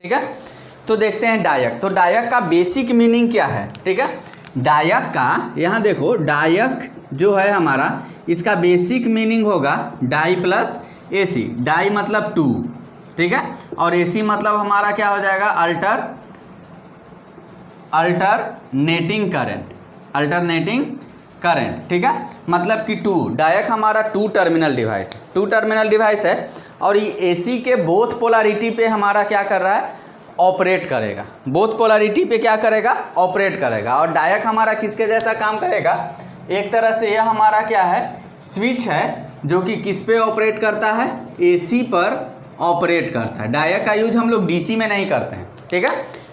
ठीक है। तो देखते हैं डायक। तो डायक का बेसिक मीनिंग क्या है, ठीक है। डायक का यहाँ देखो, डायक जो है हमारा, इसका बेसिक मीनिंग होगा डाई प्लस एसी। डाई मतलब टू, ठीक है, और एसी मतलब हमारा क्या हो जाएगा, अल्टरनेटिंग करंट, ठीक है। मतलब कि टू, डायक हमारा टू टर्मिनल डिवाइस है, और ये एसी के बोथ पोलैरिटी पे हमारा क्या कर रहा है, ऑपरेट करेगा। बोथ पोलैरिटी पे क्या करेगा, ऑपरेट करेगा। और डायक हमारा किसके जैसा काम करेगा, एक तरह से यह हमारा क्या है, स्विच है, जो कि किस पे ऑपरेट करता है, एसी पर ऑपरेट करता है। डायक का यूज हम लोग डीसी में नहीं करते हैं, ठीक है।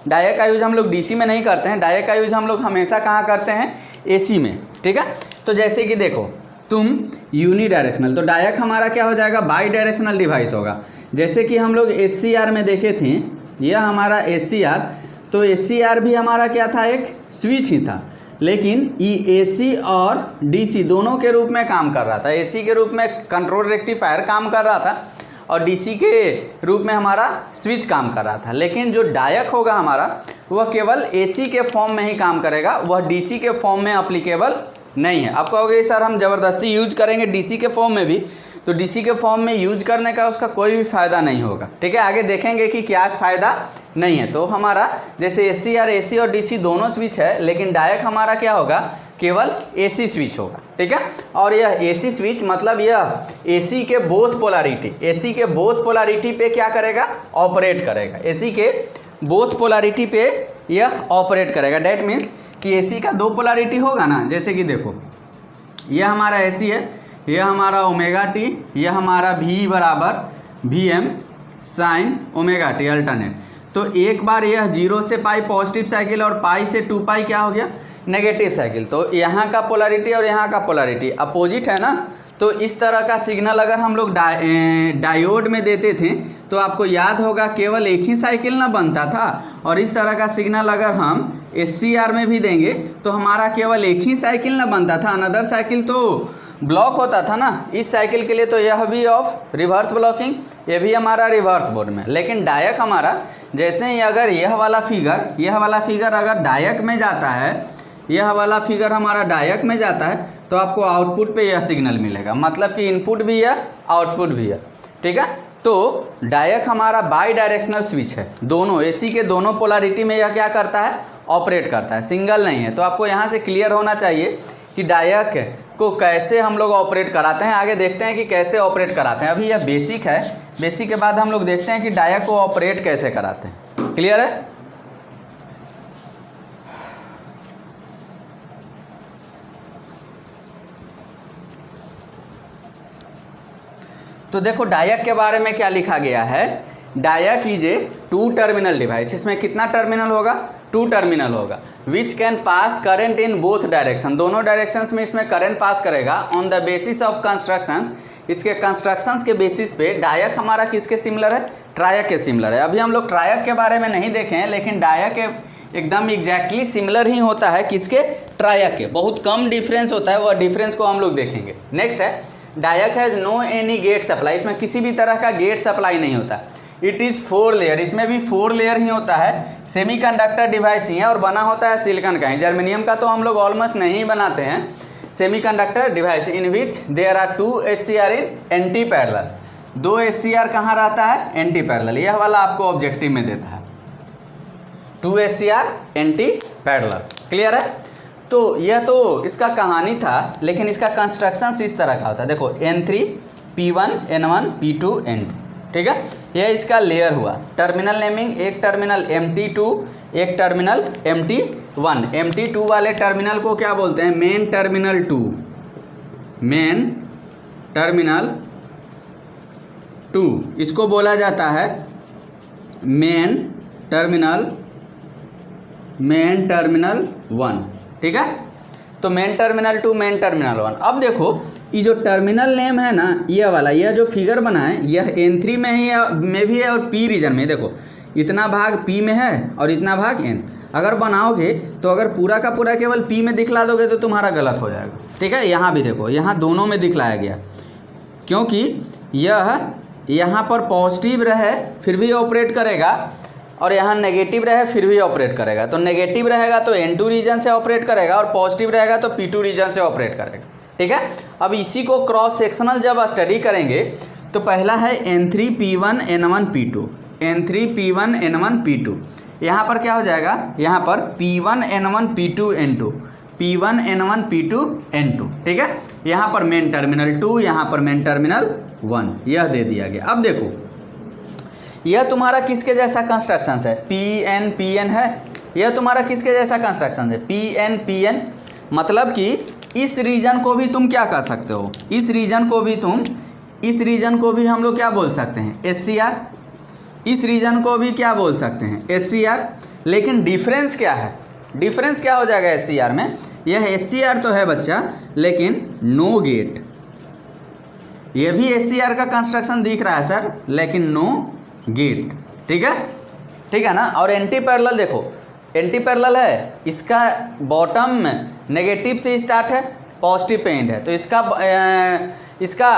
डायक का यूज हम लोग डीसी में नहीं करते हैं, डायक का यूज हम लोग हमेशा कहाँ करते हैं, एसी में, ठीक है। तो जैसे कि देखो तुम यूनिडायरेक्शनल, तो डायक हमारा क्या हो जाएगा, बाई डायरेक्शनल डिवाइस होगा। जैसे कि हम लोग एससीआर में देखे थे, यह हमारा एससीआर, तो एससीआर भी हमारा क्या था, एक स्विच ही था, लेकिन ये एसी और डीसी दोनों के रूप में काम कर रहा था। एसी के रूप में कंट्रोल रेक्टिफायर काम कर रहा था, और डीसी के रूप में हमारा स्विच काम कर रहा था। लेकिन जो डायक होगा हमारा, वह केवल एसी के फॉर्म में ही काम करेगा, वह डीसी के फॉर्म में अप्लीकेबल नहीं है। आप कहोगे सर हम ज़बरदस्ती यूज करेंगे डीसी के फॉर्म में भी, तो डीसी के फॉर्म में यूज करने का उसका कोई भी फ़ायदा नहीं होगा, ठीक है। आगे देखेंगे कि क्या फ़ायदा नहीं है। तो हमारा जैसे एसी और डीसी दोनों स्विच है, लेकिन डायक हमारा क्या होगा, केवल एसी स्विच होगा, ठीक है। और यह एसी स्विच मतलब यह एसी के बोथ पोलैरिटी पे क्या करेगा, ऑपरेट करेगा। एसी के बोथ पोलैरिटी पे यह ऑपरेट करेगा। डैट मीन्स कि एसी का दो पोलैरिटी होगा ना, जैसे कि देखो यह हमारा एसी है, यह हमारा ओमेगा टी, यह हमारा V बराबर VM sine omega T alternate. तो एक बार यह 0 से पाई पॉजिटिव साइकिल और पाई से 2 पाई क्या हो गया, नेगेटिव साइकिल। तो यहाँ का पोलैरिटी और यहाँ का पोलैरिटी अपोजिट है ना। तो इस तरह का सिग्नल अगर हम लोग डायोड में देते थे, तो आपको याद होगा केवल एक ही साइकिल ना बनता था, और इस तरह का सिग्नल अगर हम एससीआर में भी देंगे तो हमारा केवल एक ही साइकिल ना बनता था, अनदर साइकिल तो ब्लॉक होता था ना। इस साइकिल के लिए तो यह भी ऑफ रिवर्स ब्लॉकिंग, ये भी हमारा रिवर्स बोर्ड में। लेकिन डायक हमारा, जैसे ही अगर यह वाला फिगर अगर डायक में जाता है, यह वाला फिगर हमारा डायक में जाता है, तो आपको आउटपुट पे यह सिग्नल मिलेगा। मतलब कि इनपुट भी है, आउटपुट भी है, ठीक है। तो डायक हमारा बाई डायरेक्शनल स्विच है, दोनों एसी के दोनों पोलैरिटी में यह क्या करता है, ऑपरेट करता है, सिंगल नहीं है। तो आपको यहाँ से क्लियर होना चाहिए कि डायक को कैसे हम लोग ऑपरेट कराते हैं। आगे देखते हैं कि कैसे ऑपरेट कराते हैं। अभी यह बेसिक है, बेसिक के बाद हम लोग देखते हैं कि डायक को ऑपरेट कैसे कराते हैं। क्लियर है। तो देखो डायक के बारे में क्या लिखा गया है, diac is a two terminal device. इसमें कितना टर्मिनल होगा, टू टर्मिनल होगा, which can pass current in both direction, दोनों डायरेक्शंस में इसमें करंट पास करेगा। On the basis of construction, इसके कंस्ट्रक्शंस के बेसिस पे डायक हमारा किसके सिमिलर है, ट्रायक के सिमिलर है। अभी हम लोग ट्रायक के बारे में नहीं देखे हैं, लेकिन डायक एकदम एग्जैक्टली सिमिलर ही होता है किसके, ट्रायक के। बहुत कम डिफरेंस होता है, वह डिफरेंस को हम लोग देखेंगे। नेक्स्ट है, diac has no any gate supply, इसमें किसी भी तरह का गेट सप्लाई नहीं होता। इट इज़ 4 लेयर, इसमें भी 4 लेयर ही होता है। सेमीकंडक्टर डिवाइस ही है और बना होता है सिलिकॉन का ही, जर्मेनियम का तो हम लोग ऑलमोस्ट नहीं बनाते हैं। Semiconductor device in which there are 2 SCR in anti parallel, 2 SCR कहाँ रहता है, एंटी पैरेलल। यह वाला आपको ऑब्जेक्टिव में देता है, 2 SCR एंटी पैरेलल। क्लियर है। तो यह तो इसका कहानी था, लेकिन इसका कंस्ट्रक्शन इस तरह का होता है। देखो N3 P1 N1 P2 N2, ठीक है। यह इसका लेयर हुआ। टर्मिनल नेमिंग, एक टर्मिनल MT2, एक टर्मिनल MT1। MT2 वाले टर्मिनल को क्या बोलते हैं, मेन टर्मिनल 2, मेन टर्मिनल 2 इसको बोला जाता है मेन टर्मिनल 1, ठीक है। तो मेन टर्मिनल 2, मेन टर्मिनल 1। अब देखो ये जो टर्मिनल नेम है ना, यह वाला, यह जो फिगर बना है, यह N3 में ही में भी है और P रीजन में। देखो इतना भाग P में है और इतना भाग N। अगर बनाओगे तो अगर पूरा का पूरा केवल P में दिखला दोगे तो तुम्हारा गलत हो जाएगा, ठीक है। यहाँ भी देखो, यहाँ दोनों में दिखलाया गया, क्योंकि यह यहाँ पर पॉजिटिव रहे फिर भी ऑपरेट करेगा, और यहाँ नेगेटिव रहे फिर भी ऑपरेट करेगा। तो नेगेटिव रहेगा तो N2 रीजन से ऑपरेट करेगा और पॉजिटिव रहेगा तो P2 रीजन से ऑपरेट करेगा। ठीक है, अब इसी को क्रॉस सेक्शनल जब स्टडी करेंगे तो पहला है N3P1 N1 P2, N3P1 N1 P2। यहाँ पर क्या हो जाएगा, यहाँ पर P1 N1 P2 N2, P1 N1 P2 N2। ठीक है, यहाँ पर मेन टर्मिनल 2, यहाँ पर मेन टर्मिनल 1, यह दे दिया गया। अब देखो यह तुम्हारा किसके जैसा कंस्ट्रक्शन है, Pn Pn है। यह तुम्हारा किसके जैसा कंस्ट्रक्शन है, Pn Pn। मतलब कि इस रीजन को भी तुम क्या कर सकते हो, इस रीजन को भी हम लोग क्या बोल सकते हैं, SCR। इस रीजन को भी क्या बोल सकते हैं, SCR। लेकिन डिफरेंस क्या है, डिफरेंस क्या हो जाएगा SCR में, यह SCR तो है बच्चा लेकिन नो गेट। यह भी SCR का कंस्ट्रक्शन दिख रहा है सर लेकिन नो गेट। ठीक है ना। और एंटी पैरेलल देखो, एंटी पैरेलल है, इसका बॉटम नेगेटिव से स्टार्ट है, पॉजिटिव पे एंड है। तो इसका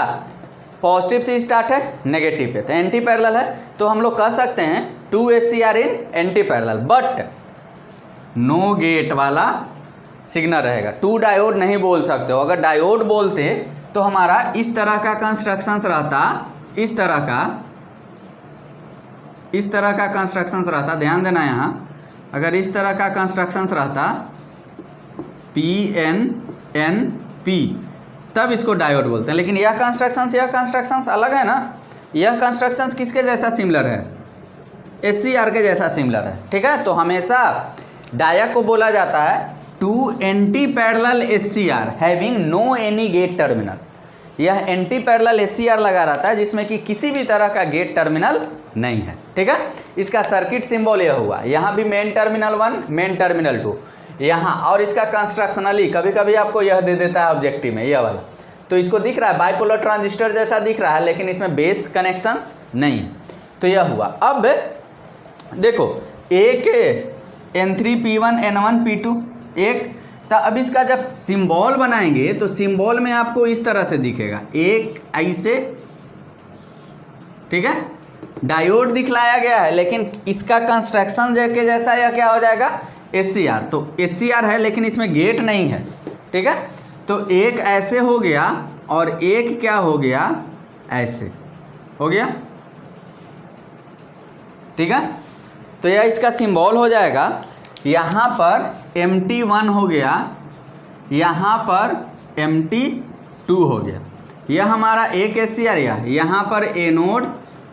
पॉजिटिव से स्टार्ट है, नेगेटिव पे, तो एंटी पैरेलल है। तो हम लोग कह सकते हैं 2 SCR in anti parallel, but know get वाला सिग्नल रहेगा। 2 डायोड नहीं बोल सकते हो। अगर डायोड बोलते तो हमारा इस तरह का कंस्ट्रक्शंस रहता, इस तरह का कंस्ट्रक्शंस रहता, ध्यान देना यहाँ। अगर इस तरह का कंस्ट्रक्शंस रहता PNNP, तब इसको डायोड बोलते हैं। लेकिन यह कंस्ट्रक्शंस अलग है ना। यह कंस्ट्रक्शंस किसके जैसा सिमिलर है, SCR के जैसा सिमिलर है। ठीक है, तो हमेशा डाया को बोला जाता है 2 anti parallel SCR having no any gate terminal. यह एंटी पैरेलल SCR लगा रहता है जिसमें कि किसी भी तरह का गेट टर्मिनल नहीं है। ठीक है, इसका सर्किट सिंबल यह हुआ, यहाँ भी मेन टर्मिनल 1, मेन टर्मिनल 2 यहाँ, और इसका कंस्ट्रक्शनली कभी कभी आपको यह दे देता है ऑब्जेक्टिव में, यह वाला। तो इसको दिख रहा है बाइपोलर ट्रांजिस्टर जैसा दिख रहा है लेकिन इसमें बेस कनेक्शंस नहीं है। तो यह हुआ। अब देखो एक N3P1 N1 P2 एक, तो अब इसका जब सिंबल बनाएंगे तो सिंबल में आपको इस तरह से दिखेगा, एक ऐसे। ठीक है, डायोड दिखलाया गया है लेकिन इसका कंस्ट्रक्शन के जैसा यह क्या हो जाएगा, SCR। तो SCR है लेकिन इसमें गेट नहीं है। ठीक है, तो एक ऐसे हो गया और एक क्या हो गया, ऐसे हो गया। ठीक है, तो यह इसका सिंबल हो जाएगा। यहाँ पर MT1 हो गया, यहाँ पर MT2 हो गया। यह हमारा एक SCR, यहाँ पर एनोड,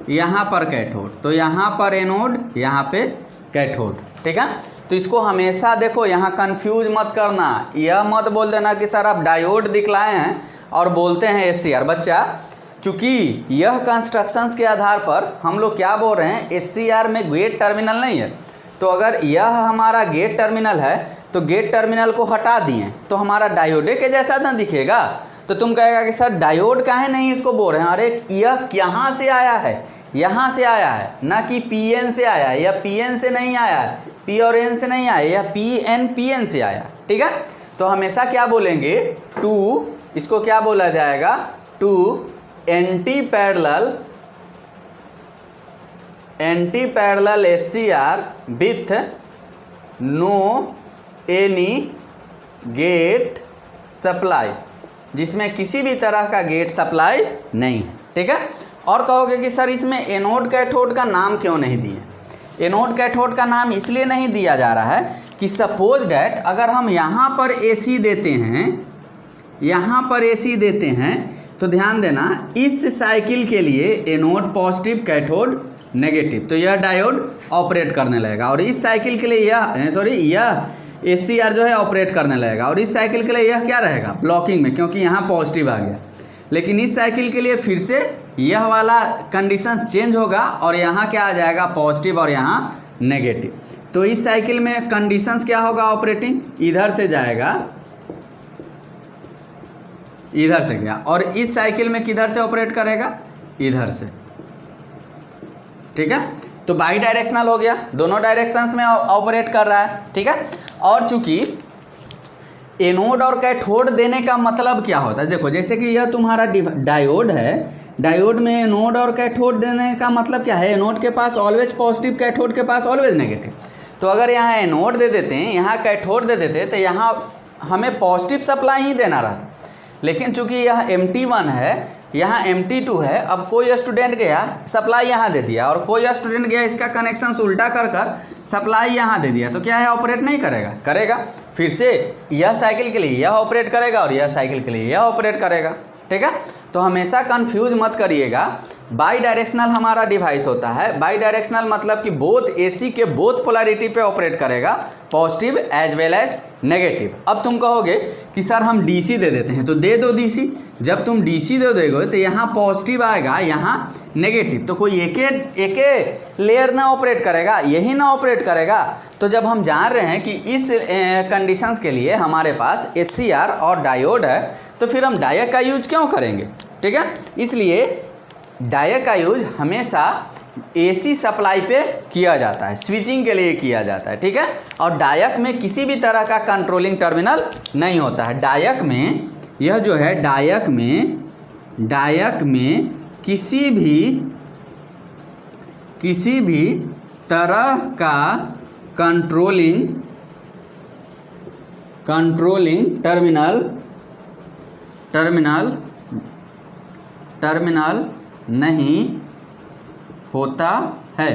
यहाँ पर कैथोड। तो यहाँ पर एनोड, यहाँ पे कैथोड। ठीक है, तो इसको हमेशा देखो यहाँ कंफ्यूज मत करना। यह मत बोल देना कि सर आप डायोड दिखलाए हैं और बोलते हैं SCR। बच्चा, चूँकि यह कंस्ट्रक्शंस के आधार पर हम लोग क्या बोल रहे हैं, SCR में गेट टर्मिनल नहीं है। तो अगर यह हमारा गेट टर्मिनल है तो गेट टर्मिनल को हटा दिए तो हमारा डायोडे के जैसा ना दिखेगा। तो तुम कहेगा कि सर डायोड काहे नहीं इसको बोल रहे हैं, अरे यह यहाँ से आया है, यहाँ से आया है, ना कि PN से आया है, या PN से नहीं आया है, P और N से नहीं आया, या PN से आया। ठीक है, तो हमेशा क्या बोलेंगे, 2, इसको क्या बोला जाएगा, 2 anti parallel SCR with no any gate supply, जिसमें किसी भी तरह का गेट सप्लाई नहीं है। ठीक है, और कहोगे कि सर इसमें एनोड कैथोड का नाम क्यों नहीं दिए। एनोड कैथोड का नाम इसलिए नहीं दिया जा रहा है कि सपोज डैट अगर हम यहाँ पर AC देते हैं, यहाँ पर AC देते हैं, तो ध्यान देना इस साइकिल के लिए एनोड पॉजिटिव कैथोड नेगेटिव, तो यह डायोड ऑपरेट करने लगेगा। और इस साइकिल के लिए यह SCR जो है ऑपरेट करने लगेगा। और इस साइकिल के लिए यह क्या रहेगा, ब्लॉकिंग में, क्योंकि यहाँ पॉजिटिव आ गया। लेकिन इस साइकिल के लिए फिर से यह वाला कंडीशंस चेंज होगा और यहाँ क्या आ जाएगा, पॉजिटिव, और यहाँ नेगेटिव। तो इस साइकिल में कंडीशंस क्या होगा, ऑपरेटिंग इधर से जाएगा, इधर से गया, और इस साइकिल में किधर से ऑपरेट करेगा, इधर से। ठीक है, तो बाई डायरेक्शनल हो गया, दोनों डायरेक्शंस में ऑपरेट कर रहा है। ठीक है, और चूंकि एनोड और कैथोड देने का मतलब क्या होता है? देखो जैसे कि यह तुम्हारा डायोड है, डायोड में एनोड और कैथोड देने का मतलब क्या है? एनोड के पास ऑलवेज पॉजिटिव, कैथोड के पास ऑलवेज नेगेटिव। तो अगर यहाँ एनोड दे देते हैं, यहाँ कैथोड दे देते तो यहाँ हमें पॉजिटिव सप्लाई ही देना रहता, लेकिन चूंकि यह MT1 है, यहाँ MT2 है, अब कोई स्टूडेंट गया सप्लाई यहाँ दे दिया और कोई स्टूडेंट गया इसका कनेक्शन उल्टा कर कर सप्लाई यहाँ दे दिया, तो क्या है? ऑपरेट नहीं करेगा? करेगा। फिर से यह साइकिल के लिए यह ऑपरेट करेगा और यह साइकिल के लिए यह ऑपरेट करेगा, ठीक है। तो हमेशा कंफ्यूज मत करिएगा। बाई डायरेक्शनल हमारा डिवाइस होता है। बाई डायरेक्शनल मतलब कि बोथ AC के बोथ पोलैरिटी पे ऑपरेट करेगा, positive as well as negative. अब तुम कहोगे कि सर हम DC दे देते हैं, तो दे दो DC। जब तुम DC दे दोगे तो यहाँ पॉजिटिव आएगा, यहाँ नेगेटिव, तो कोई एक लेयर ना ऑपरेट करेगा, यही ना ऑपरेट करेगा। तो जब हम जान रहे हैं कि इस कंडीशंस के लिए हमारे पास SCR और डायोड है, तो फिर हम डायोड का यूज क्यों करेंगे? ठीक है, इसलिए डायोड का यूज हमेशा AC सप्लाई पे किया जाता है, स्विचिंग के लिए किया जाता है, ठीक है। और डायोड में किसी भी तरह का कंट्रोलिंग टर्मिनल नहीं होता है। डायोड में यह जो है, डायोड में किसी भी तरह का कंट्रोलिंग टर्मिनल नहीं होता है।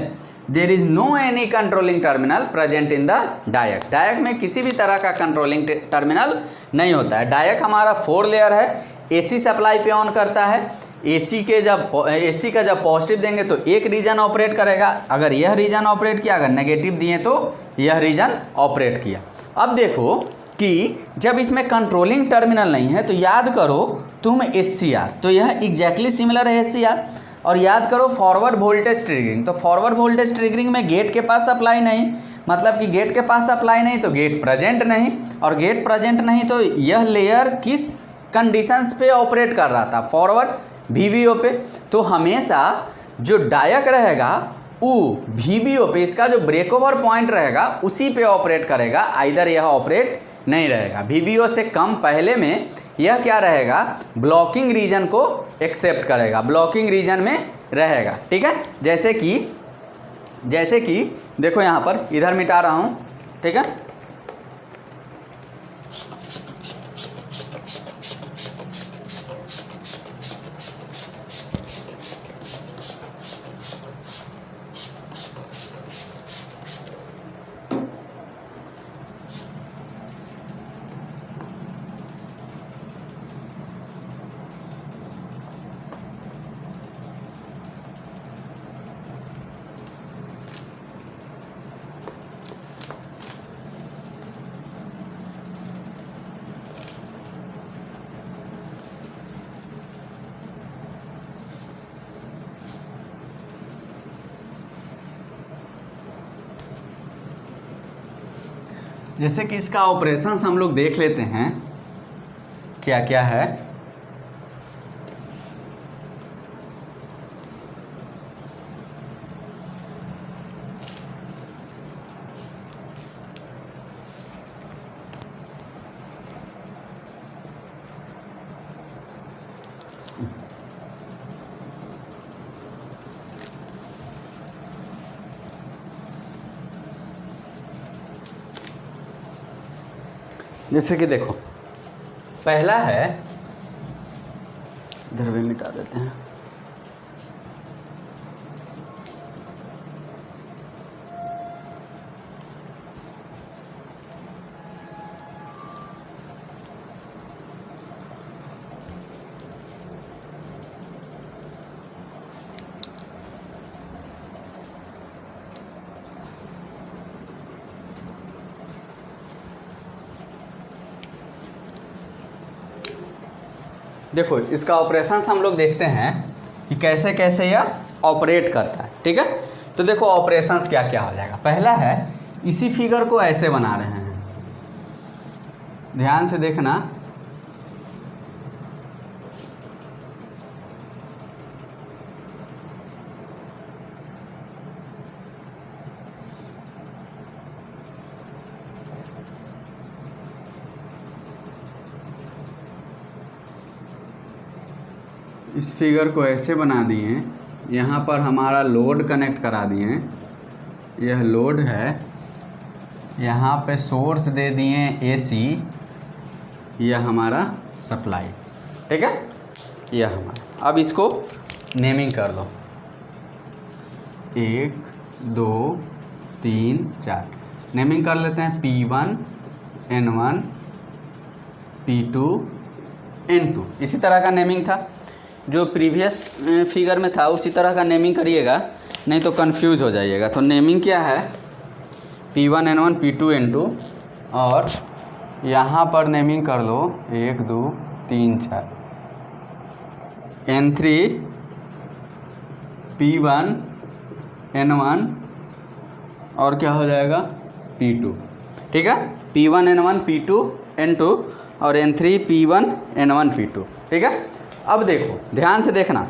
There is no any controlling terminal present in the diode. Diode में किसी भी तरह का कंट्रोलिंग टर्मिनल नहीं होता है। डायोड हमारा 4 लेयर है, AC सप्लाई पे ऑन करता है। AC का जब पॉजिटिव देंगे तो एक रीजन ऑपरेट करेगा, अगर यह रीजन ऑपरेट किया, अगर नेगेटिव दिए तो यह रीजन ऑपरेट किया। अब देखो कि जब इसमें कंट्रोलिंग टर्मिनल नहीं है तो याद करो तुम SCR, तो यह एग्जैक्टली सिमिलर है SCR। और याद करो फॉरवर्ड वोल्टेज ट्रिगरिंग, तो फॉरवर्ड वोल्टेज ट्रिगरिंग में गेट के पास सप्लाई नहीं, मतलब कि गेट के पास सप्लाई नहीं तो गेट प्रेजेंट नहीं, और गेट प्रेजेंट नहीं तो यह लेयर किस कंडीशंस पे ऑपरेट कर रहा था? फॉरवर्ड VBO पे। तो हमेशा जो डायोड रहेगा वो VBO पे, इसका जो ब्रेक ओवर पॉइंट रहेगा उसी पे ऑपरेट करेगा, आइदर यह ऑपरेट नहीं रहेगा। VBO से कम पहले में यह क्या रहेगा? ब्लॉकिंग रीजन को एक्सेप्ट करेगा, ब्लॉकिंग रीजन में रहेगा, ठीक है। जैसे कि देखो यहाँ पर इधर मिटा रहा हूँ, ठीक है। जैसे कि इसका ऑपरेशंस हम लोग देख लेते हैं क्या क्या है। जैसे कि देखो पहला है, इधर भी मिटा देते हैं। देखो इसका ऑपरेशंस हम लोग देखते हैं कि कैसे कैसे यह ऑपरेट करता है, ठीक है। तो देखो ऑपरेशंस क्या क्या हो जाएगा। पहला है, इसी फिगर को ऐसे बना रहे हैं, ध्यान से देखना। इस फिगर को ऐसे बना दिए, यहाँ पर हमारा लोड कनेक्ट करा दिए, यह लोड है, यहाँ पे सोर्स दे दिए AC, यह हमारा सप्लाई, ठीक है, यह हमारा। अब इसको नेमिंग कर लो, 1 2 3 4 नेमिंग कर लेते हैं, P1 N1 P2 N2। इसी तरह का नेमिंग था जो प्रीवियस फिगर में था, उसी तरह का नेमिंग करिएगा, नहीं तो कंफ्यूज हो जाइएगा। तो नेमिंग क्या है, P1 N1 P2 N2, और यहाँ पर नेमिंग कर लो 1 2 3 4 N3 P1 N1 और क्या हो जाएगा P2, ठीक है, P1 N1 P2 N2 और N3 P1 N1 P2, ठीक है। अब देखो ध्यान से देखना,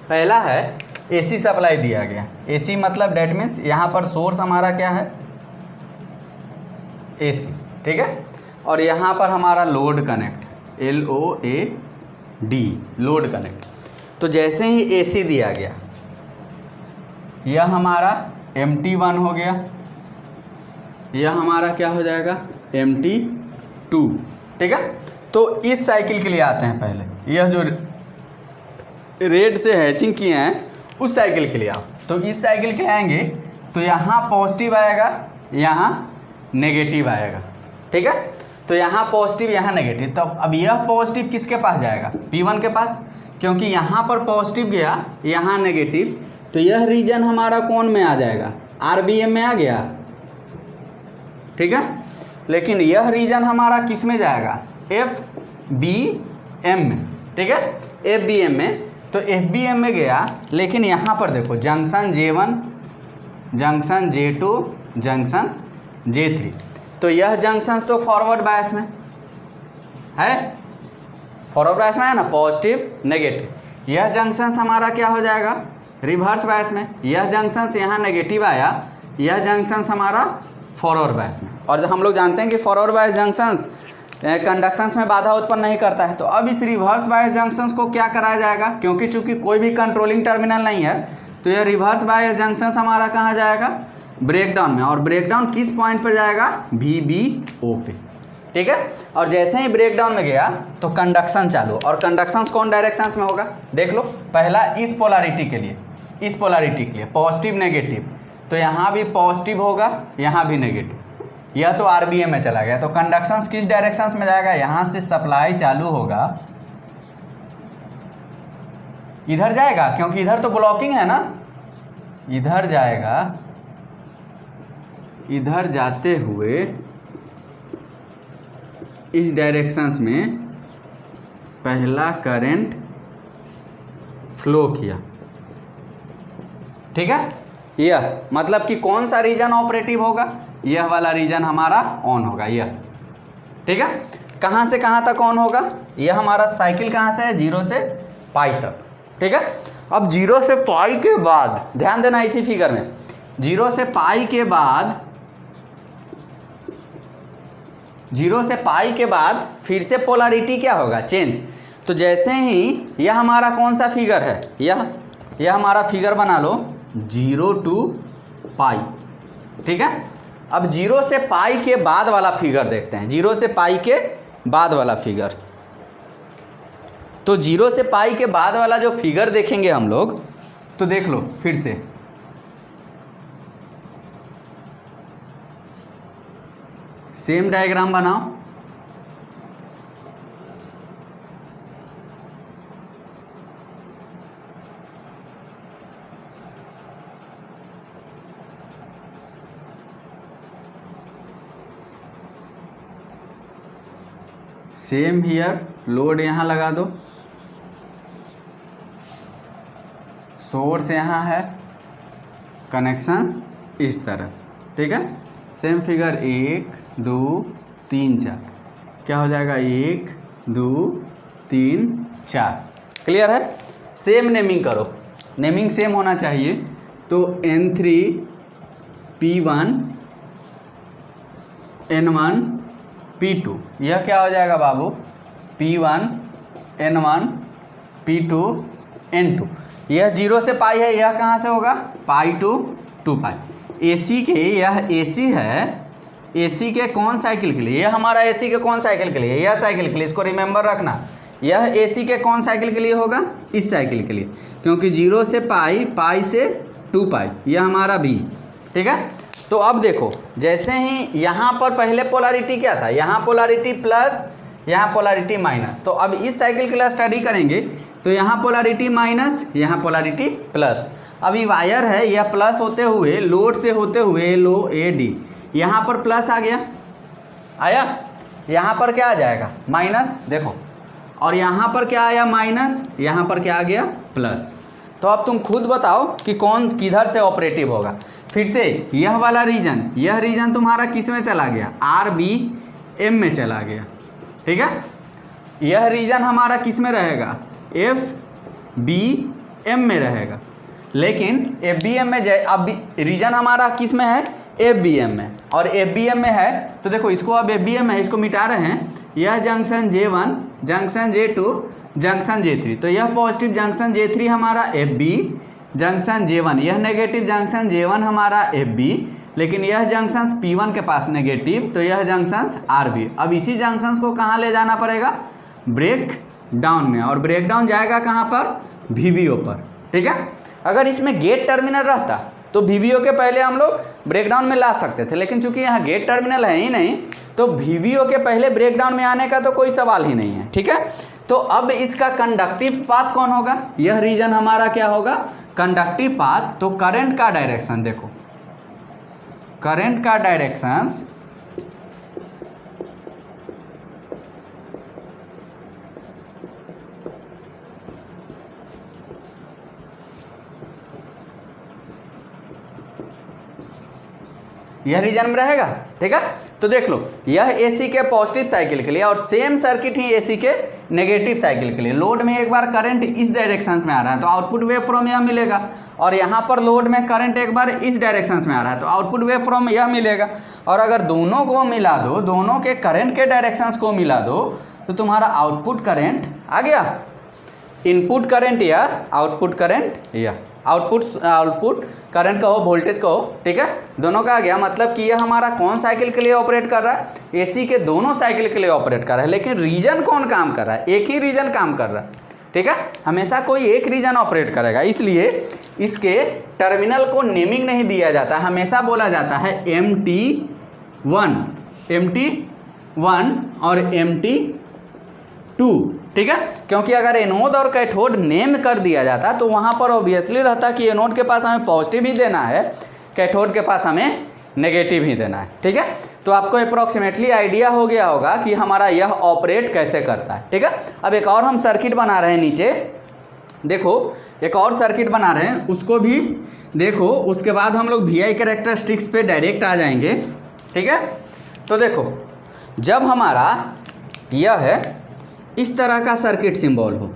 पहला है AC सप्लाई दिया गया, AC मतलब डेट मीन्स यहाँ पर सोर्स हमारा क्या है AC, ठीक है, और यहाँ पर हमारा load connect LOAD load connect. तो जैसे ही AC दिया गया, यह हमारा MT1 हो गया, यह हमारा क्या हो जाएगा MT2, ठीक है। तो इस साइकिल के लिए आते हैं, पहले यह जो रेड से हैचिंग किए हैं उस साइकिल के लिए आओ। तो इस साइकिल के लिए आएंगे तो यहाँ पॉजिटिव आएगा, यहाँ नेगेटिव आएगा, ठीक है। तो यहाँ पॉजिटिव यहाँ नेगेटिव, तब अब यह पॉजिटिव किसके पास जाएगा P1 के पास, क्योंकि यहाँ पर पॉजिटिव गया यहाँ नेगेटिव, तो यह रीजन हमारा कौन में आ जाएगा RBM में आ गया, ठीक है। लेकिन यह रीजन हमारा किस में जाएगा FBM में, ठीक है, FBM में। तो FBM में गया, लेकिन यहाँ पर देखो junction J1 junction J2 junction J3, तो यह जंक्शन तो फॉरवर्ड बायस में है, फॉरवर्ड बायस में है ना, पॉजिटिव नेगेटिव। यह जंक्शन हमारा क्या हो जाएगा रिवर्स बायस में, यह जंक्शन से यहाँ नेगेटिव आया, यह जंक्शन हमारा फॉरवर्ड बायस में। और जब हम लोग जानते हैं कि फॉरवर्ड बायस जंक्शंस कंडक्शंस में बाधा उत्पन्न नहीं करता है, तो अब इस रिवर्स बायस जंक्शंस को क्या कराया जाएगा, क्योंकि चूंकि कोई भी कंट्रोलिंग टर्मिनल नहीं है, तो यह रिवर्स बायस जंक्शंस हमारा कहाँ जाएगा ब्रेकडाउन में, और ब्रेकडाउन किस पॉइंट पर जाएगा VBO पे, ठीक है। और जैसे ही ब्रेकडाउन में गया तो कंडक्शन चालू, और कंडक्शंस कौन डायरेक्शंस में होगा देख लो, पहला इस पोलैरिटी के लिए, इस पोलैरिटी के लिए पॉजिटिव नेगेटिव, तो यहाँ भी पॉजिटिव होगा यहाँ भी नेगेटिव, यह तो RBM में चला गया। तो कंडक्शंस किस डायरेक्शंस में जाएगा, यहाँ से सप्लाई चालू होगा, इधर जाएगा क्योंकि इधर तो ब्लॉकिंग है ना, इधर जाएगा, इधर जाते हुए इस डायरेक्शंस में पहला करंट फ्लो किया, ठीक है। यह मतलब कि कौन सा रीजन ऑपरेटिव होगा, यह वाला रीजन हमारा ऑन होगा, यह, ठीक है। कहाँ से कहाँ तक ऑन होगा, यह हमारा साइकिल कहाँ से है 0 से पाई तक, ठीक है। अब 0 से पाई के बाद ध्यान देना, इसी फिगर में 0 से पाई के बाद, 0 से पाई के बाद फिर से पोलैरिटी क्या होगा चेंज। तो जैसे ही यह हमारा कौन सा फिगर है, यह हमारा फिगर बना लो 0 to पाई, ठीक है। अब 0 से पाई के बाद वाला फिगर देखते हैं, 0 से पाई के बाद वाला फिगर। तो 0 से पाई के बाद वाला जो फिगर देखेंगे हम लोग, तो देख लो फिर से, सेम डायग्राम बनाओ, सेम हियर, लोड यहाँ लगा दो, सोर्स यहाँ है, कनेक्शंस इस तरह से, ठीक है। सेम फिगर 1 2 3 4 क्या हो जाएगा 1 2 3 4, क्लियर है। सेम नेमिंग करो, नेमिंग सेम होना चाहिए। तो N3 P1 N1 P2, यह क्या हो जाएगा बाबू P1 N1 P2 N2। यह 0 से पाई है, यह कहाँ से होगा पाई टू 2 पाई। AC के यह AC है, AC के कौन साइकिल के लिए, यह हमारा AC के कौन साइकिल के लिए, यह साइकिल के लिए, इसको रिमेंबर रखना। यह AC के कौन साइकिल के लिए होगा, इस साइकिल के लिए, क्योंकि 0 से पाई, पाई से 2 पाई, यह हमारा B। ठीक है। तो अब देखो, जैसे ही यहाँ पर पहले पोलैरिटी क्या था, यहाँ पोलैरिटी प्लस, यहाँ पोलैरिटी माइनस। तो अब इस साइकिल के लिए स्टडी करेंगे तो यहाँ पोलैरिटी माइनस, यहाँ पोलैरिटी प्लस। अभी वायर है, यह प्लस होते हुए लोड से होते हुए लो AD, यहाँ पर प्लस आ गया, आया, यहाँ पर क्या आ जाएगा माइनस, देखो, और यहाँ पर क्या आया माइनस, यहाँ पर क्या आ गया प्लस। तो अब तुम खुद बताओ कि कौन किधर से ऑपरेटिव होगा। फिर से यह वाला रीजन, यह रीजन तुम्हारा किस में चला गया, RBM में चला गया। ठीक है। यह रीजन हमारा किस में रहेगा, FBM में रहेगा। लेकिन FBM में अब रीजन हमारा किस में है, FBM में, और FBM में है तो देखो इसको अब FBM है, इसको मिटा रहे हैं। यह junction J1, junction J2, junction J3, तो यह पॉजिटिव जंक्शन J3 हमारा FB, जंक्शन J1, यह नेगेटिव जंक्शन J1 हमारा FB, लेकिन यह जंक्शंस P1 के पास नेगेटिव, तो यह जंक्शंस RB। अब इसी जंक्शंस को कहाँ ले जाना पड़ेगा, ब्रेक डाउन में, और ब्रेक डाउन जाएगा कहाँ पर, VBO पर। ठीक है। अगर इसमें गेट टर्मिनल रहता तो VBO के पहले हम लोग ब्रेकडाउन में ला सकते थे, लेकिन चूंकि यहाँ गेट टर्मिनल है ही नहीं तो VBO के पहले ब्रेकडाउन में आने का तो कोई सवाल ही नहीं है। ठीक है। तो अब इसका कंडक्टिव पाथ कौन होगा, यह रीजन हमारा क्या होगा, कंडक्टिव पाथ। तो करंट का डायरेक्शन देखो, करंट का डायरेक्शन यह रीजन में रहेगा। ठीक है। तो देख लो, यह AC के पॉजिटिव साइकिल के लिए, और सेम सर्किट ही AC के नेगेटिव साइकिल के लिए। लोड में एक बार करंट इस डायरेक्शन में आ रहा है तो आउटपुट वेव फ्रॉम यह मिलेगा, और यहाँ पर लोड में करंट एक बार इस डायरेक्शन में आ रहा है तो आउटपुट वेव फ्रॉम यह मिलेगा। और अगर दोनों को मिला दो, दोनों के करंट के डायरेक्शंस को मिला दो तो तुम्हारा आउटपुट करंट आ गया, इनपुट करंट या आउटपुट करंट या आउटपुट करंट कहो, वोल्टेज कहो। ठीक है। दोनों का आ गया, मतलब कि यह हमारा कौन साइकिल के लिए ऑपरेट कर रहा है, AC के दोनों साइकिल के लिए ऑपरेट कर रहा है। लेकिन रीजन कौन काम कर रहा है, एक ही रीजन काम कर रहा है। ठीक है। हमेशा कोई एक रीजन ऑपरेट करेगा, इसलिए इसके टर्मिनल को नेमिंग नहीं दिया जाता, हमेशा बोला जाता है MT1 और MT2। ठीक है। क्योंकि अगर एनोड और कैथोड नेम कर दिया जाता तो वहाँ पर ऑब्वियसली रहता कि एनोड के पास हमें पॉजिटिव ही देना है, कैथोड के पास हमें नेगेटिव ही देना है। ठीक है। तो आपको अप्रॉक्सीमेटली आइडिया हो गया होगा कि हमारा यह ऑपरेट कैसे करता है। ठीक है। अब एक और हम सर्किट बना रहे हैं, नीचे देखो एक और सर्किट बना रहे हैं, उसको भी देखो, उसके बाद हम लोग VI कैरेक्टरिस्टिक्स पे डायरेक्ट आ जाएंगे। ठीक है। तो देखो, जब हमारा यह है इस तरह का सर्किट सिंबल हो,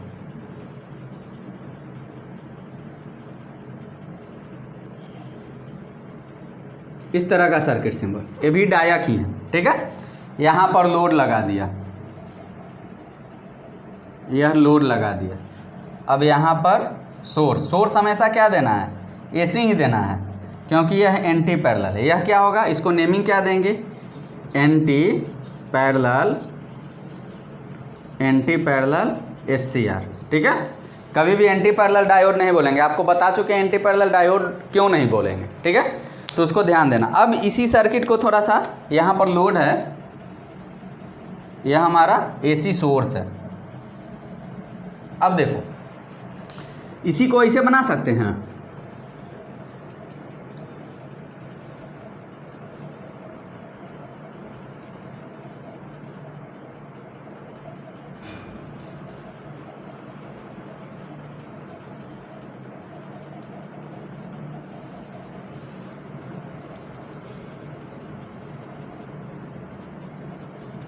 इस तरह का सर्किट सिंबल, ये भी डायक ही है। ठीक है। यहाँ पर लोड लगा दिया, यह लोड लगा दिया। अब यहाँ पर सोर्स हमेशा क्या देना है, AC ही देना है, क्योंकि यह एंटी पैरेलल है। यह क्या होगा, इसको नेमिंग क्या देंगे, एंटी पैरेलल SCR। ठीक है। कभी भी एंटी पैरेलल डायोड नहीं बोलेंगे, आपको बता चुके हैं एंटी पैरेलल डायोड क्यों नहीं बोलेंगे। ठीक है। तो उसको ध्यान देना। अब इसी सर्किट को थोड़ा सा, यहाँ पर लोड है, यह हमारा AC सोर्स है। अब देखो, इसी को ऐसे बना सकते हैं,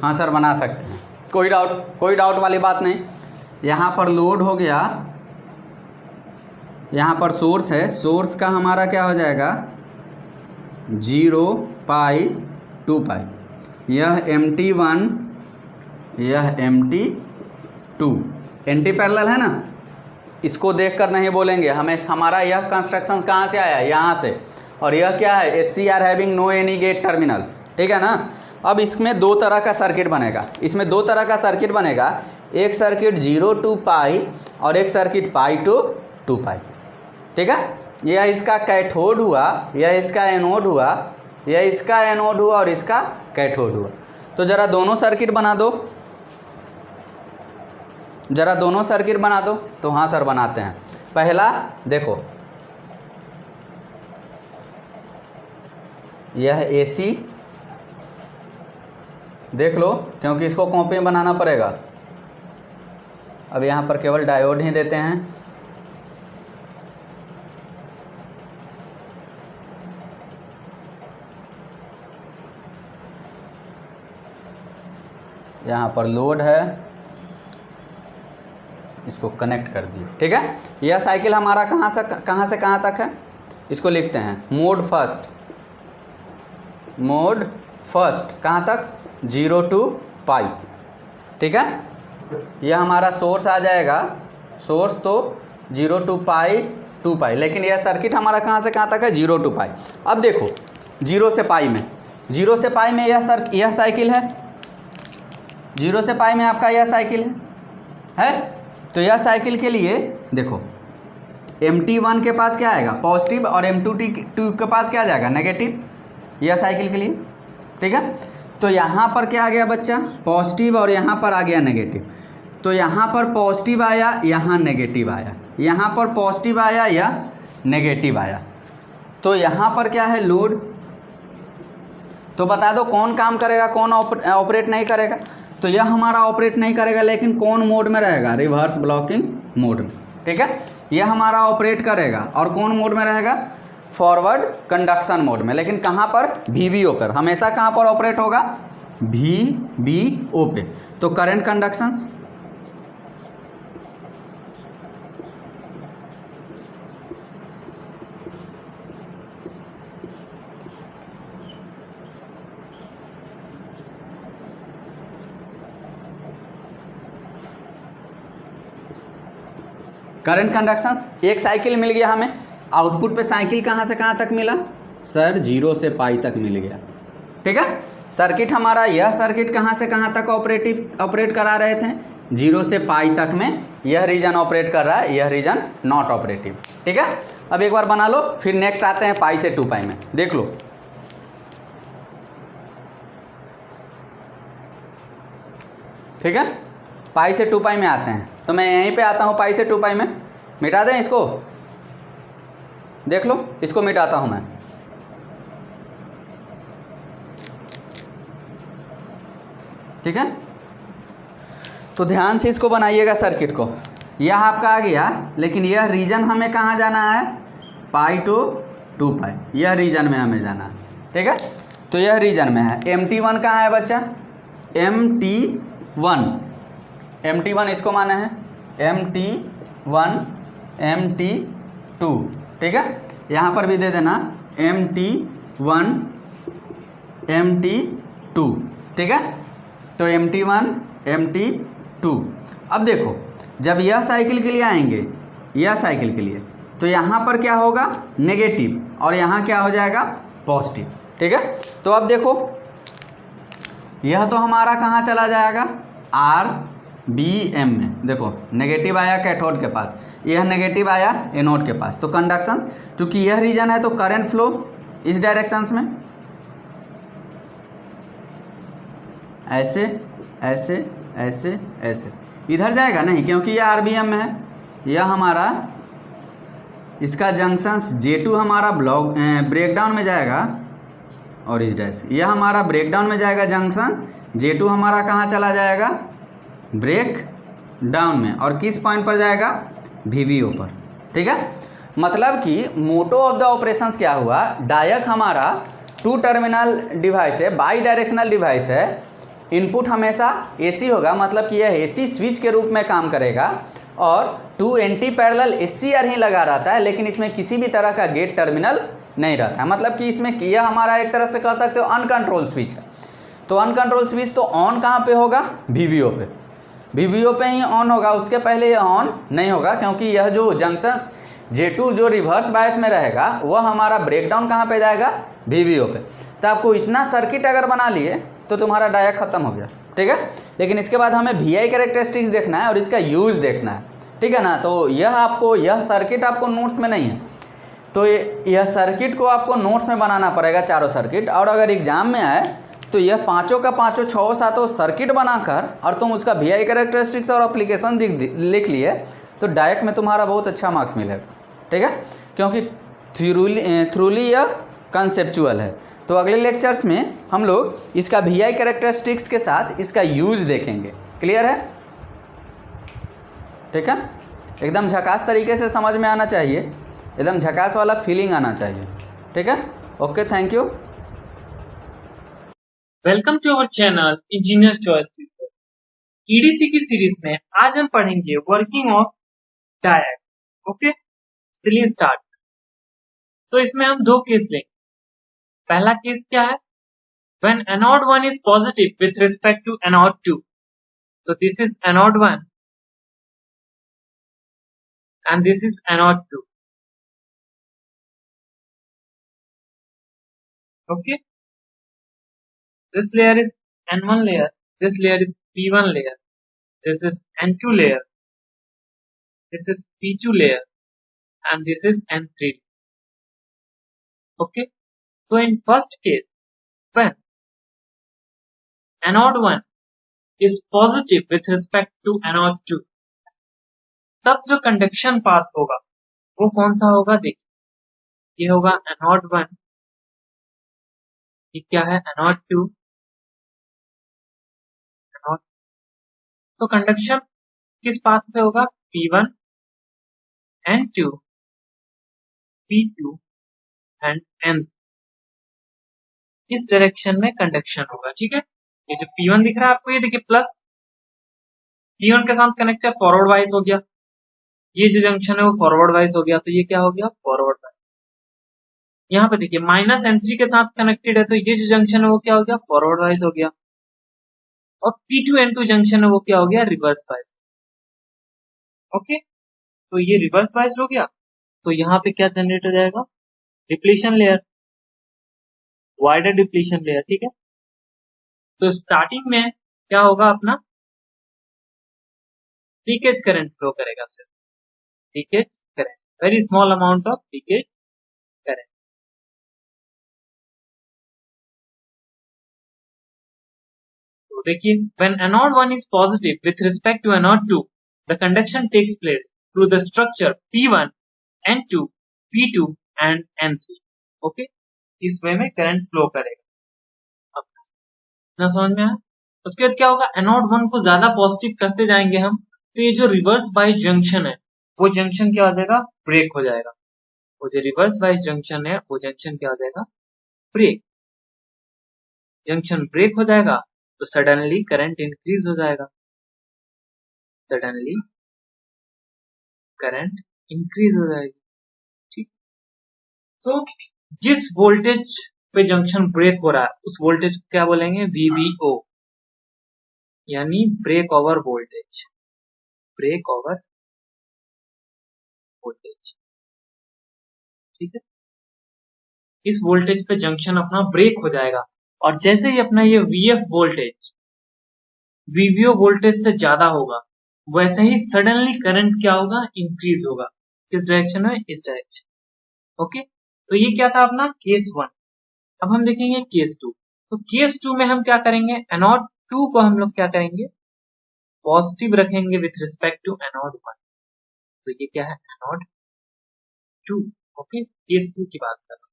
हाँ सर बना सकते हैं, कोई डाउट वाली बात नहीं। यहाँ पर लोड हो गया, यहाँ पर सोर्स है, सोर्स का हमारा क्या हो जाएगा 0 पाई 2 पाई, यह MT1 यह MT2, एंटी पैरेलल है ना, इसको देखकर नहीं बोलेंगे, हमें हमारा यह कंस्ट्रक्शन कहाँ से आया, यहाँ से, और यह क्या है, SCR having no any gate terminal, ठीक है ना। अब इसमें दो तरह का सर्किट बनेगा, इसमें दो तरह का सर्किट बनेगा, एक सर्किट 0 to पाई और एक सर्किट पाई टू 2 पाई, ठीक है। यह इसका कैथोड हुआ, यह इसका एनोड हुआ, यह इसका एनोड हुआ और इसका कैथोड हुआ। तो ज़रा दोनों सर्किट बना दो, ज़रा दोनों सर्किट बना दो। तो हाँ सर बनाते हैं। पहला देखो, यह AC देख लो, क्योंकि इसको कॉपी में बनाना पड़ेगा। अब यहाँ पर केवल डायोड ही देते हैं। यहाँ पर लोड है, इसको कनेक्ट कर दिए, ठीक है। यह साइकिल हमारा कहाँ से कहाँ तक है, इसको लिखते हैं मोड फर्स्ट कहाँ तक, 0 to पाई, ठीक है। यह हमारा सोर्स आ जाएगा, सोर्स तो 0 to पाई 2 पाई, लेकिन यह सर्किट हमारा कहाँ से कहाँ तक है, 0 to पाई। अब देखो 0 से पाई में, 0 से पाई में यह साइकिल है, 0 से पाई में आपका यह साइकिल है। तो यह साइकिल के लिए देखो MT1 के पास क्या आएगा, पॉजिटिव, और M2 के पास क्या आ जाएगा, नेगेटिव, यह साइकिल के लिए, ठीक है। तो यहाँ पर क्या आ गया बच्चा, पॉजिटिव, और यहाँ पर आ गया नेगेटिव। तो यहाँ पर पॉजिटिव आया, यहाँ नेगेटिव आया, यहाँ पर पॉजिटिव आया या नेगेटिव आया। तो यहाँ पर क्या है, लोड। तो बता दो कौन काम करेगा, कौन ऑपरेट नहीं करेगा। तो यह हमारा ऑपरेट नहीं करेगा, लेकिन कौन मोड में रहेगा, रिवर्स ब्लॉकिंग मोड में, ठीक है। यह हमारा ऑपरेट करेगा, और कौन मोड में रहेगा, फॉरवर्ड कंडक्शन मोड में। लेकिन कहाँ पर, VBO पर, हमेशा कहाँ पर ऑपरेट होगा, VBO पे। तो करंट कंडक्शंस, करंट कंडक्शंस, एक साइकिल मिल गया हमें। आउटपुट पे साइकिल कहाँ से कहाँ तक मिला, सर 0 से पाई तक मिल गया, ठीक है। सर्किट हमारा, यह सर्किट कहाँ से कहाँ तक ऑपरेट करा रहे थे, 0 से पाई तक में यह रीजन ऑपरेट कर रहा है, यह रीजन नॉट ऑपरेटिव, ठीक है। अब एक बार बना लो, फिर नेक्स्ट आते हैं पाई से 2 पाई में, देख लो। ठीक है, पाई से 2 पाई में आते हैं। तो मैं यहीं पे आता हूँ पाई से 2 पाई में, मिटा दें इसको, देख लो, इसको मिटाता हूँ मैं। ठीक है, तो ध्यान से इसको बनाइएगा सर्किट को। यह आपका आ गया, लेकिन यह रीजन हमें कहाँ जाना है, पाई टू 2 पाई, यह रीजन में हमें जाना है। ठीक है, तो यह रीजन में है। MT1 कहाँ है बच्चा, MT1 इसको माना है, MT1 MT2। ठीक है, यहाँ पर भी दे देना MT1 MT2। ठीक है, तो MT1 MT2। अब देखो, जब यह साइकिल के लिए आएंगे, यह साइकिल के लिए, तो यहाँ पर क्या होगा, नेगेटिव, और यहाँ क्या हो जाएगा, पॉजिटिव। ठीक है, तो अब देखो, यह तो हमारा कहाँ चला जाएगा, RBM में। देखो, नेगेटिव आया कैथोड के पास, यह नेगेटिव आया एनोड के पास। तो कंडक्शंस, क्योंकि यह रीजन है तो करंट फ्लो इस डायरेक्शंस में, ऐसे ऐसे ऐसे ऐसे, इधर जाएगा नहीं, क्योंकि यह RBM में है। यह हमारा, इसका जंक्शंस J2 हमारा ब्रेकडाउन में जाएगा, और इस डायरेक्शन यह हमारा ब्रेकडाउन में जाएगा। जंक्शन J2 हमारा कहाँ चला जाएगा, ब्रेक डाउन में, और किस पॉइंट पर जाएगा, VBO पर। ठीक है, मतलब कि मोटो ऑफ द ऑपरेशंस क्या हुआ, डायक हमारा 2 टर्मिनल डिवाइस है, बाई डायरेक्शनल डिवाइस है। इनपुट हमेशा AC होगा, मतलब कि यह AC स्विच के रूप में काम करेगा, और 2 एंटी पैरेलल SCR ही लगा रहता है, लेकिन इसमें किसी भी तरह का गेट टर्मिनल नहीं रहता है। मतलब कि इसमें यह हमारा एक तरह से कह सकते हो अनकंट्रोल स्विच है। तो अनकंट्रोल स्विच तो ऑन कहाँ पे होगा, VBO पे। VVO पे ही ऑन होगा, उसके पहले ये ऑन नहीं होगा, क्योंकि यह जो जंक्शन J2 जो रिवर्स बायस में रहेगा वह हमारा ब्रेकडाउन कहाँ पे जाएगा, VVO पे। तो आपको इतना सर्किट अगर बना लिए तो तुम्हारा डायक ख़त्म हो गया, ठीक है। लेकिन इसके बाद हमें VI कैरेक्टरिस्टिक्स देखना है और इसका यूज़ देखना है, ठीक है ना। तो यह सर्किट आपको नोट्स में नहीं है, तो यह सर्किट को आपको नोट्स में बनाना पड़ेगा, चारों सर्किट। और अगर एग्जाम में आए तो यह पाँचों का पाँचों 6-7 सर्किट बनाकर और तुम उसका VI कैरेक्टरिस्टिक्स और एप्लीकेशन लिख लिए तो डायक में तुम्हारा बहुत अच्छा मार्क्स मिलेगा, ठीक है, क्योंकि थ्रूली यह कंसेप्चुअल है। तो अगले लेक्चर्स में हम लोग इसका VI कैरेक्टरिस्टिक्स के साथ इसका यूज़ देखेंगे। क्लियर है, ठीक है। एकदम झकास तरीके से समझ में आना चाहिए, एकदम झकास वाला फीलिंग आना चाहिए, ठीक है। Okay, thank you. Welcome to our channel engineer choice tutor. EDC की सीरीज में आज हम पढ़ेंगे वर्किंग ऑफ डायक। ओके, चलिए स्टार्ट। तो इसमें हम दो केस लेंगे। पहला केस क्या है, when anode 1 is positive with respect to anode 2। तो this is anode 1 and this is anode 2। Okay, this layer is N1 layer, this layer is P1 layer, this is N2 layer, this is P2 layer, and this is N3. Okay, so in first case, when anode 1 is positive with respect to anode 2, तब जो conduction path होगा वो कौन सा होगा, देखिए ये होगा एनोड 1, ये क्या है एनोड 2, एनोड। तो कंडक्शन किस पाथ से होगा, P1 N2 P2 and N3, इस डायरेक्शन में कंडक्शन होगा, ठीक है। ये जो P1 दिख रहा है आपको, ये देखिए प्लस P1 के साथ कनेक्ट है, फॉरवर्ड वाइज हो गया। ये जो जंक्शन है वो फॉरवर्ड वाइज हो गया, तो ये क्या हो गया, फॉरवर्ड वाइज। यहाँ पे देखिए माइनस N3 के साथ कनेक्टेड है, तो ये जो जंक्शन है वो क्या हो गया, फॉरवर्ड वाइज हो गया। और P2 N2 जंक्शन है वो क्या हो गया, रिवर्स वाइज। ओके, तो ये रिवर्स वाइज हो गया, तो यहाँ पे क्या जनरेट हो जाएगा, depletion layer, wider depletion layer, ठीक है। तो स्टार्टिंग में क्या होगा अपना, लीकेज करंट फ्लो करेगा sir, leakage current, very small amount of leakage current. तो देखिए when anode 1 is positive with respect to anode 2, the conduction takes place through the structure P1 N2 P2 and N3। Okay, इस वे में current flow करेगा। अब इतना समझ में आया। उसके बाद क्या होगा, एनोड 1 को ज्यादा पॉजिटिव करते जाएंगे हम, तो ये जो रिवर्स बाइस जंक्शन है वो जंक्शन क्या हो जाएगा, ब्रेक हो जाएगा। वो जो रिवर्स बाइस जंक्शन है वो जंक्शन क्या हो जाएगा, ब्रेक। जंक्शन ब्रेक हो जाएगा तो सडनली करंट इंक्रीज हो जाएगा, सडनली करंट इंक्रीज हो जाएगी, ठीक। तो जिस वोल्टेज पे जंक्शन ब्रेक हो रहा है उस वोल्टेज को क्या बोलेंगे, VBO, यानी break over voltage, break over voltage, ठीक है। इस वोल्टेज पे जंक्शन अपना ब्रेक हो जाएगा, और जैसे ही अपना ये VF वोल्टेज VBO वोल्टेज से ज्यादा होगा, वैसे ही सडनली करंट क्या होगा, इंक्रीज होगा। किस डायरेक्शन में, इस डायरेक्शन। ओके, तो ये क्या था अपना केस 1। अब हम देखेंगे केस 2। तो केस 2 में हम क्या करेंगे, एनोड 2 को हम लोग क्या करेंगे, पॉजिटिव रखेंगे विथ रिस्पेक्ट टू एनोड 1। तो ये क्या है, एनोड 2। ओके, केस 2 की बात कर रहा हूं।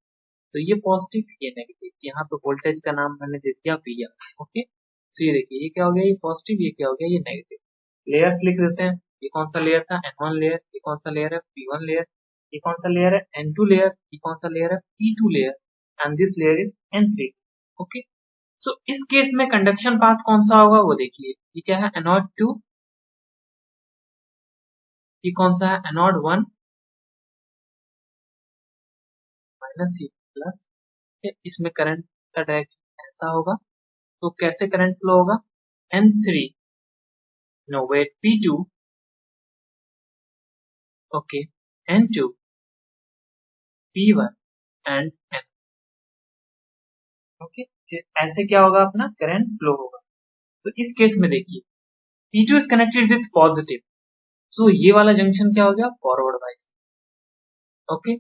तो ये पॉजिटिव, ये नेगेटिव, यहाँ पे वोल्टेज का नाम मैंने दे दिया VR। ओके, तो ये देखिए ये क्या हो गया, ये पॉजिटिव, ये क्या हो गया, ये नेगेटिव। लेयर्स लिख देते हैं, ये कौन सा लेयर था, N1 लेयर, ये कौन सा लेयर है, P1 लेयर, ये कौन सा लेयर है, N2 लेयर, ये कौन सा लेयर है, P2 layer, and this layer is N3। Okay, so इस केस में कंडक्शन पाथ कौन सा होगा वो देखिए, ये क्या है, एनोड 2, ये कौन सा है, एनोड 1 माइनस ये प्लस, इसमें करंट का डायरेक्शन ऐसा होगा। तो कैसे करंट फ्लो होगा, N3 no wait P2, okay, N2, P1 and N, okay. ऐसे क्या होगा, अपना करंट फ्लो होगा। तो इस केस में देखिए P2 is connected with positive, so ये वाला जंक्शन क्या हो गया, forward wise, okay.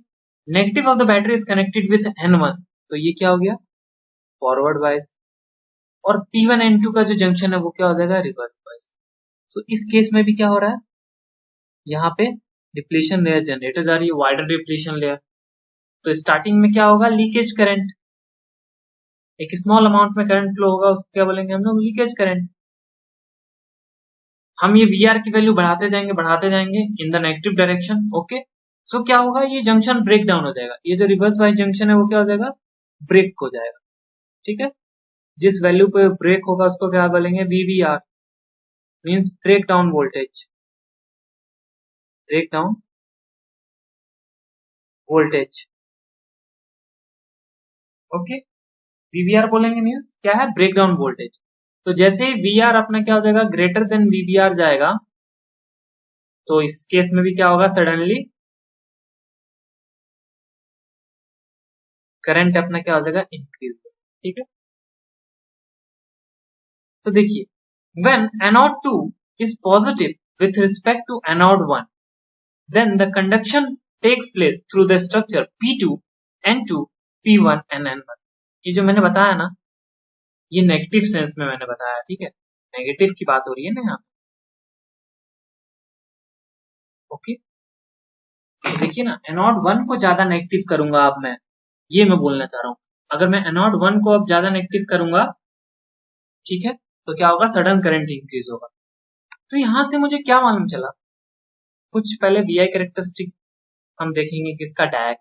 Negative of the battery is connected with N1, तो ये क्या हो गया, फॉरवर्ड वाइज। और P1 N2 का जो जंक्शन है वो क्या हो जाएगा, रिवर्स वाइज। सो इस केस में भी क्या हो रहा है, यहाँ पे डिप्लीशन लेयर जनरेट हो जा रही है, वाइडर डिप्लीशन लेयर। तो स्टार्टिंग में क्या होगा, लीकेज करंट, एक स्मॉल अमाउंट में करंट फ्लो होगा, उसको क्या बोलेंगे हम लोग, लीकेज करंट। हम ये VR की वैल्यू बढ़ाते जाएंगे in the negative direction, okay. So क्या होगा, ये जंक्शन ब्रेक डाउन हो जाएगा, ये जो रिवर्स वाइज जंक्शन है वो क्या हो जाएगा, ब्रेक हो जाएगा, ठीक है। जिस वैल्यू पे ब्रेक होगा उसको क्या बोलेंगे, VBR, means break down voltage, break down voltage, okay. VBR बोलेंगे मींस क्या है, ब्रेक डाउन वोल्टेज। तो जैसे ही VR अपना क्या हो जाएगा, ग्रेटर देन VBR जाएगा, तो इस केस में भी क्या होगा, सडनली करंट अपना क्या हो जाएगा, इंक्रीज, ठीक है। तो देखिए when anode 2 is positive with respect to anode 1, then the conduction takes place through the structure P2, N2, P1 and N1। ये जो मैंने बताया ना, ये नेगेटिव सेंस में मैंने बताया, ठीक है, नेगेटिव की बात हो रही है ना यहाँ, ओके। तो देखिए ना, एनोड 1 को ज्यादा नेगेटिव करूंगा अब मैं, ये मैं बोलना चाह रहा हूं। अगर मैं एनोड 1 को अब ज्यादा नेगेटिव करूंगा, ठीक है, तो क्या होगा, सडन करंट इंक्रीज होगा। तो यहां से मुझे क्या मालूम चला, कुछ पहले VI कैरेक्टरिस्टिक हम देखेंगे किसका, डायक।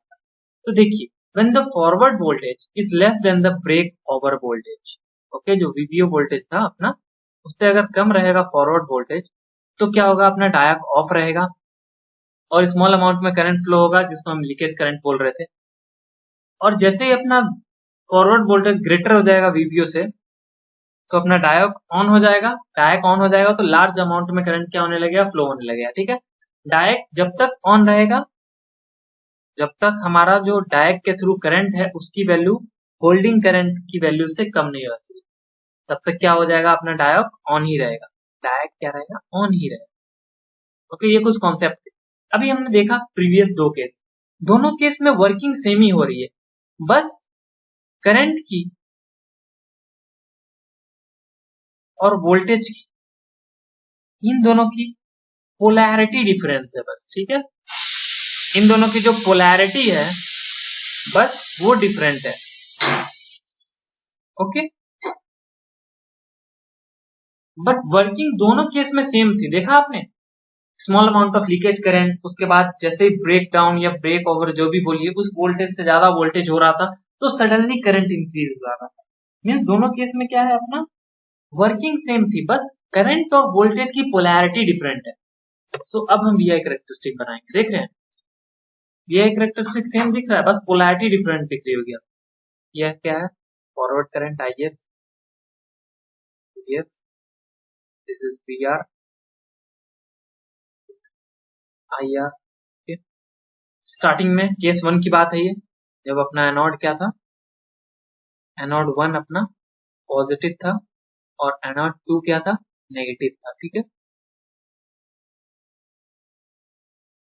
तो देखिए when the forward voltage is less than the break over voltage, okay, जो VBO वोल्टेज था अपना, उससे अगर कम रहेगा फॉरवर्ड वोल्टेज, तो क्या होगा, अपना डायक ऑफ रहेगा और स्मॉल अमाउंट में करंट फ्लो होगा, जिसको हम लीकेज करंट बोल रहे थे। और जैसे ही अपना फॉरवर्ड वोल्टेज ग्रेटर हो जाएगा VBO से, तो अपना डायक ऑन हो जाएगा। डायक ऑन हो जाएगा तो लार्ज अमाउंट में करंट क्या होने लगेगा, फ्लो होने लगेगा, ठीक है। डायक जब तक ऑन रहेगा, जब तक हमारा जो डायक के थ्रू करंट है उसकी वैल्यू होल्डिंग करंट की वैल्यू से कम नहीं होती चाहिए, तब तक क्या हो जाएगा, अपना डायक ऑन ही रहेगा, डायक क्या रहेगा, ऑन ही रहेगा, ओके। ये कुछ कॉन्सेप्ट है। अभी हमने देखा प्रीवियस दो केस, दोनों केस में वर्किंग सेम ही हो रही है, बस करंट की और वोल्टेज की, इन दोनों की पोलैरिटी डिफरेंस है बस, ठीक है। इन दोनों की जो पोलैरिटी है बस वो डिफरेंट है, ओके। बट वर्किंग दोनों केस में सेम थी, देखा आपने, small amount of leakage current, उसके बाद जैसे ही ब्रेक डाउन या ब्रेक ओवर जो भी बोलिए, उस वोल्टेज से ज्यादा वोल्टेज हो रहा था, तो सडनली करंट इंक्रीज हो रहा था। मीन्स दोनों केस में क्या है, अपना वर्किंग सेम थी, बस करंट और वोल्टेज की पोलैरिटी डिफरेंट है। सो अब हम VI कैरेक्टरिस्टिक बनाएंगे, देख रहे हैं, VI कैरेक्टरिस्टिक सेम दिख रहा है, बस पोलैरिटी डिफरेंट दिख रही होगी। यह क्या है, forward current IF, this is VR, IR, starting में केस 1 की बात है ये, जब अपना एनोड क्या था, एनोड 1 अपना पॉजिटिव था और एनोड 2 क्या था, नेगेटिव था, ठीक है।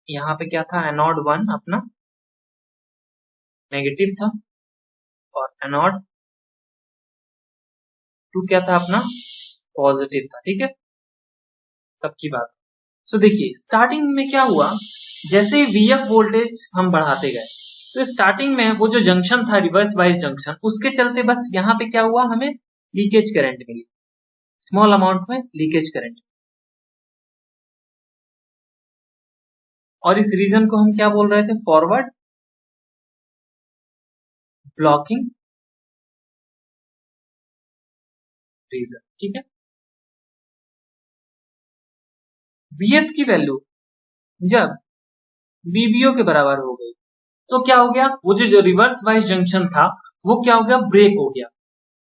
यहाँ पे क्या था, एनोड 1 अपना नेगेटिव था और एनोड 2 क्या था, अपना पॉजिटिव था, ठीक है, तब की बात। सो देखिए स्टार्टिंग में क्या हुआ, जैसे ही VF वोल्टेज हम बढ़ाते गए, तो स्टार्टिंग में वो जो जंक्शन था रिवर्स वाइज जंक्शन, उसके चलते बस यहाँ पे क्या हुआ, हमें लीकेज करंट मिली, स्मॉल अमाउंट में लीकेज करंट, और इस रीजन को हम क्या बोल रहे थे, फॉरवर्ड ब्लॉकिंग रीजन, ठीक है। VF की वैल्यू जब VBO के बराबर हो गई, तो क्या हो गया, वो जो रिवर्स वाइज जंक्शन था वो क्या हो गया, ब्रेक हो गया,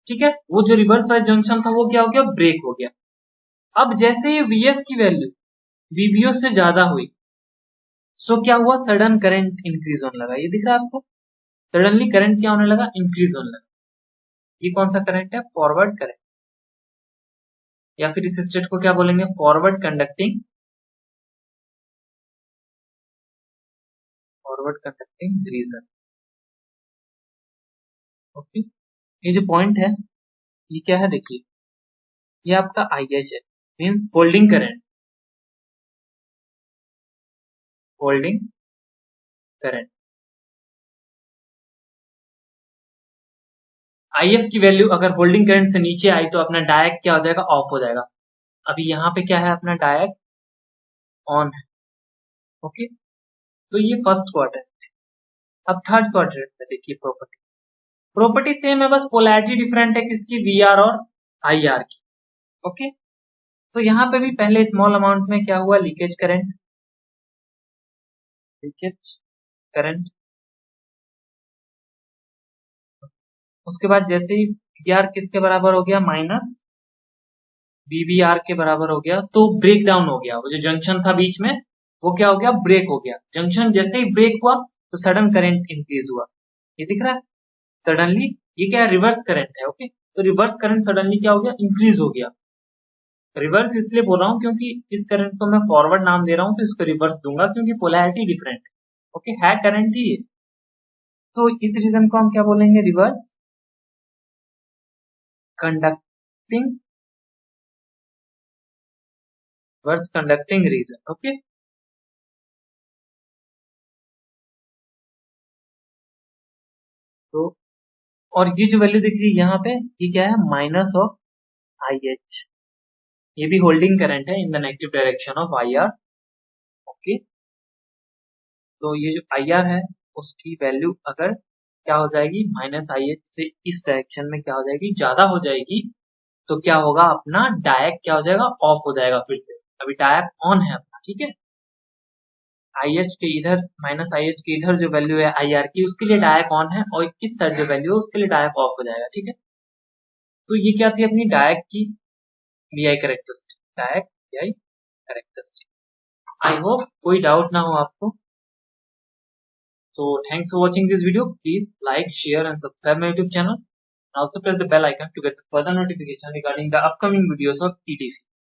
ठीक है। वो जो रिवर्स वाइज जंक्शन था वो क्या हो गया, ब्रेक हो गया। अब जैसे ये VF की वैल्यू VBO से ज्यादा हुई, सो क्या हुआ, सडन करंट इंक्रीज होने लगा। ये दिख रहा है आपको, सडनली करंट क्या होने लगा, इंक्रीज होने लगा। ये कौन सा करंट है, फॉरवर्ड करंट, या फिर इस स्टेट को क्या बोलेंगे, फॉरवर्ड कंडक्टिंग रीजन। ओके, ये जो पॉइंट है ये क्या है, देखिए ये आपका IH है, means holding current, holding current. IF की वैल्यू अगर होल्डिंग करंट से नीचे आई तो अपना डायक क्या हो जाएगा, ऑफ हो जाएगा। अभी यहाँ पे क्या है, अपना डायक ऑन है। ओके, तो ये फर्स्ट क्वाड्रेंट। अब थर्ड क्वाड्रेंट में देखिए प्रॉपर्टी, प्रॉपर्टी सेम है, बस पोलैरिटी डिफरेंट है किसकी, VR और IR की। ओके, तो यहाँ पे भी पहले स्मॉल अमाउंट में क्या हुआ, लीकेज करंट, लीकेज करंट। उसके बाद जैसे ही VR किसके बराबर हो गया, माइनस BBR के बराबर हो गया, तो ब्रेक डाउन हो गया। वो जो जंक्शन था बीच में वो क्या हो गया, ब्रेक हो गया। जंक्शन जैसे ही ब्रेक हुआ तो सडन करंट इंक्रीज हुआ। ये दिख रहा है, सडनली, ये क्या है, रिवर्स करंट है। ओके, तो रिवर्स करंट सडनली क्या हो गया, इंक्रीज हो गया। रिवर्स इसलिए बोल रहा हूँ क्योंकि इस करंट को मैं फॉरवर्ड नाम दे रहा हूँ, तो इसको रिवर्स दूंगा क्योंकि पोलैरिटी डिफरेंट है। ओके, है करंट ही है, तो इस रीजन को हम क्या बोलेंगे, reverse conducting, reverse conducting region. Okay, तो और ये जो वैल्यू दिख रही है यहाँ पे, ये क्या है, माइनस ऑफ IH। ये भी होल्डिंग करंट है इन the negative direction of IR। Okay, तो ये जो IR है उसकी वैल्यू अगर क्या हो जाएगी, माइनस IH से इस डायरेक्शन में क्या हो जाएगी, ज्यादा हो जाएगी, तो क्या होगा, अपना डायक क्या हो जाएगा, ऑफ हो जाएगा फिर से। अभी डायक ऑन है अपना, ठीक है। IH के इधर, माइनस IH के इधर जो वैल्यू है IR की, उसके लिए डायक ऑन है, और इस साइड जो वैल्यू है उसके लिए डायक ऑफ हो जाएगा, ठीक है। तो ये क्या थी अपनी डायक की BI characteristic, डायक BI characteristic. I hope कोई डाउट ना हो आपको। So thanks for watching this video. Please like, share and subscribe my YouTube channel. And also press the bell icon to get the further notification regarding the upcoming videos of EDC.